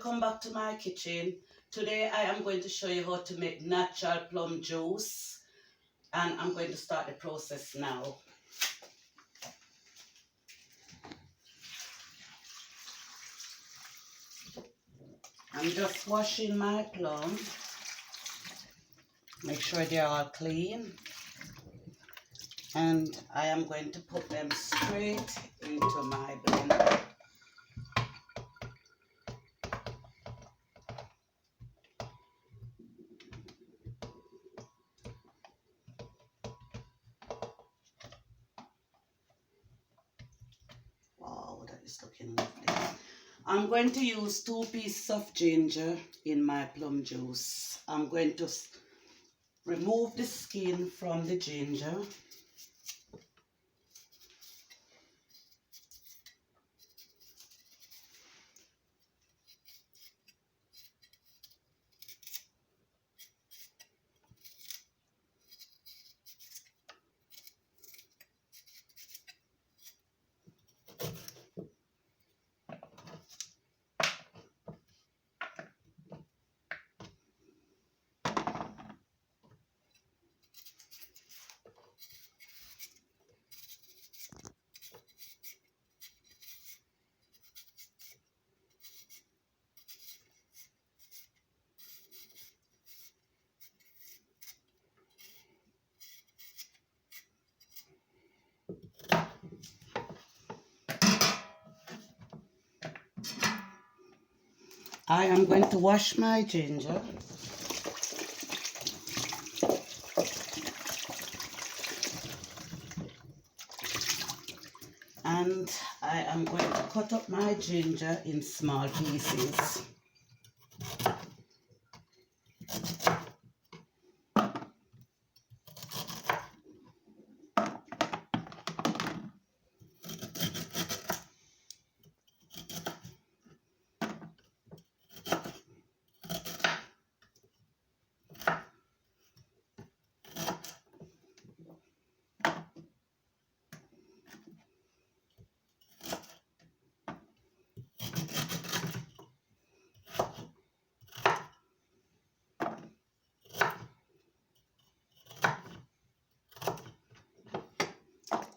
welcome back to my kitchen. Today I am going to show you how to make natural plum juice, and I'm going to start the process now. I'm just washing my plum. Make sure they're all clean, and I am going to put them straight into my blender. Wow, that is looking lovely. I'm going to use 2 pieces of ginger in my plum juice. I'm going to remove the skin from the ginger. I am going to wash my ginger. And I am going to cut up my ginger in small pieces.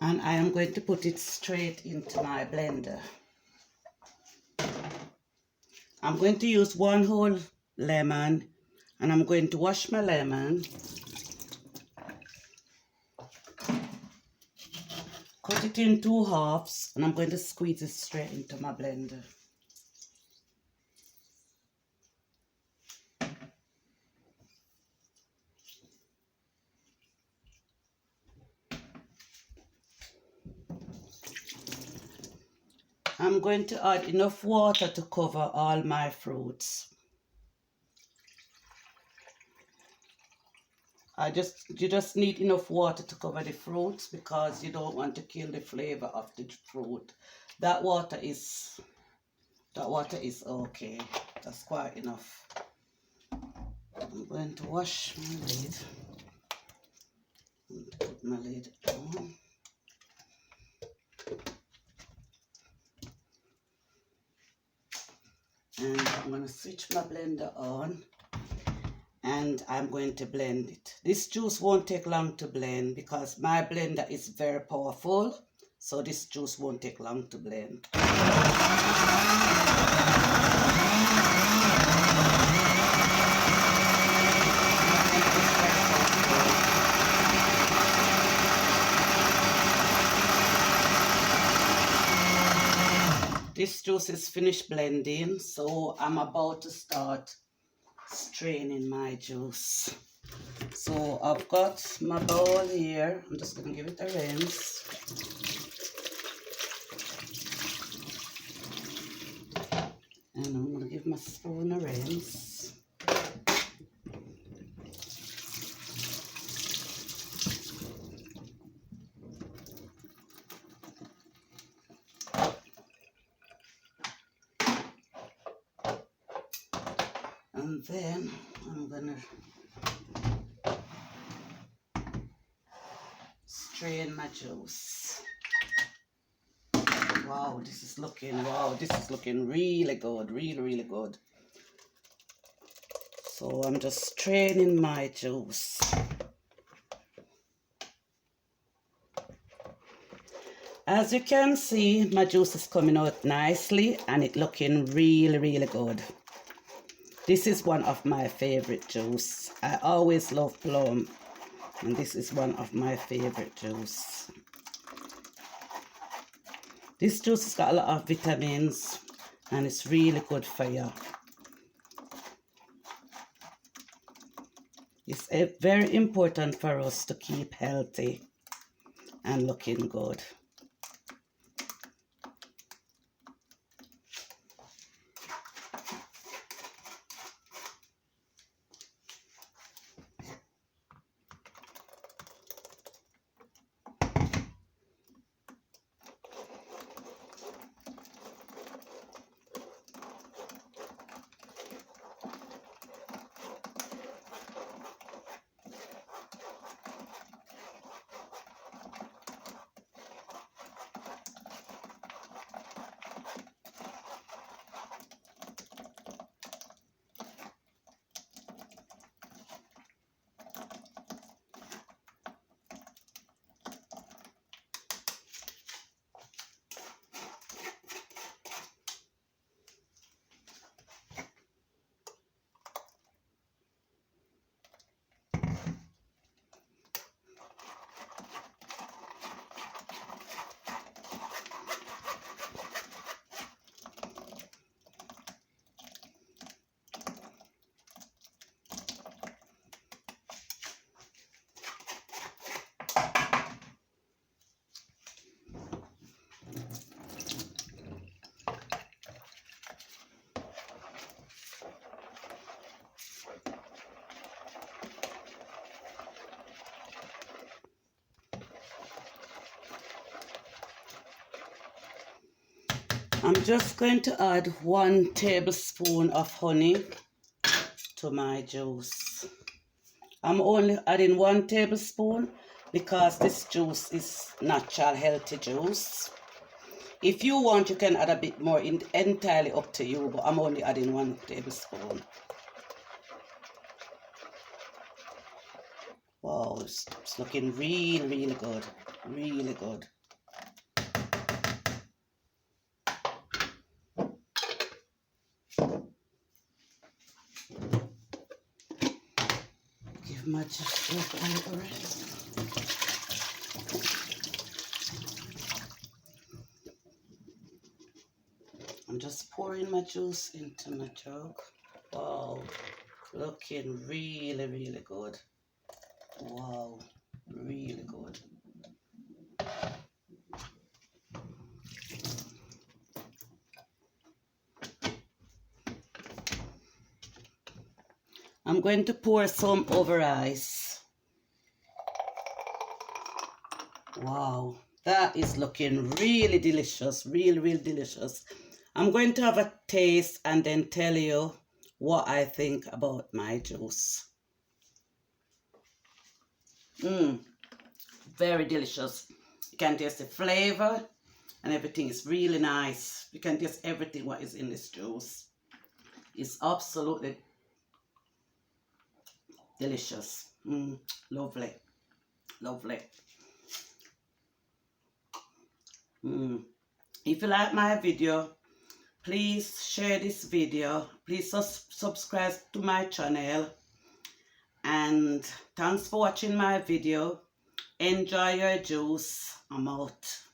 And I am going to put it straight into my blender. I'm going to use 1 whole lemon, and I'm going to wash my lemon, cut it in 2 halves, and I'm going to squeeze it straight into my blender. I'm going to add enough water to cover all my fruits. You just need enough water to cover the fruits because you don't want to kill the flavor of the fruit. That water is okay. That's quite enough. I'm going to wash my lid. I'm going to put my lid on. And I'm going to switch my blender on, and I'm going to blend it. This juice won't take long to blend because my blender is very powerful, so this juice won't take long to blend. This juice is finished blending, so I'm about to start straining my juice. So I've got my bowl here. I'm just going to give it a rinse. And I'm going to give my spoon a rinse. And then I'm going to strain my juice. Wow, this is looking really good, really good. So I'm just straining my juice. As you can see, my juice is coming out nicely and it looking really good. This is one of my favorite juice. I always love Plum, and this is one of my favorite juice. This juice has got a lot of vitamins and it's really good for you. It's very important for us to keep healthy and looking good. I'm just going to add 1 tablespoon of honey to my juice. I'm only adding 1 tablespoon because this juice is natural healthy juice. If you want, you can add a bit more, entirely up to you, but I'm only adding 1 tablespoon. Wow, it's looking really good, really good. Give my juice a little rest. I'm just pouring my juice into my jug. Wow, looking really good. Wow, really good. I'm going to pour some over ice. Wow, that is looking really delicious, really delicious. I'm going to have a taste and then tell you what I think about my juice. Very delicious. You can taste the flavor and everything is really nice. You can taste everything what is in this juice. It's absolutely delicious. Lovely. If you like my video, please share this video. Please subscribe to my channel. And thanks for watching my video. Enjoy your juice. I'm out.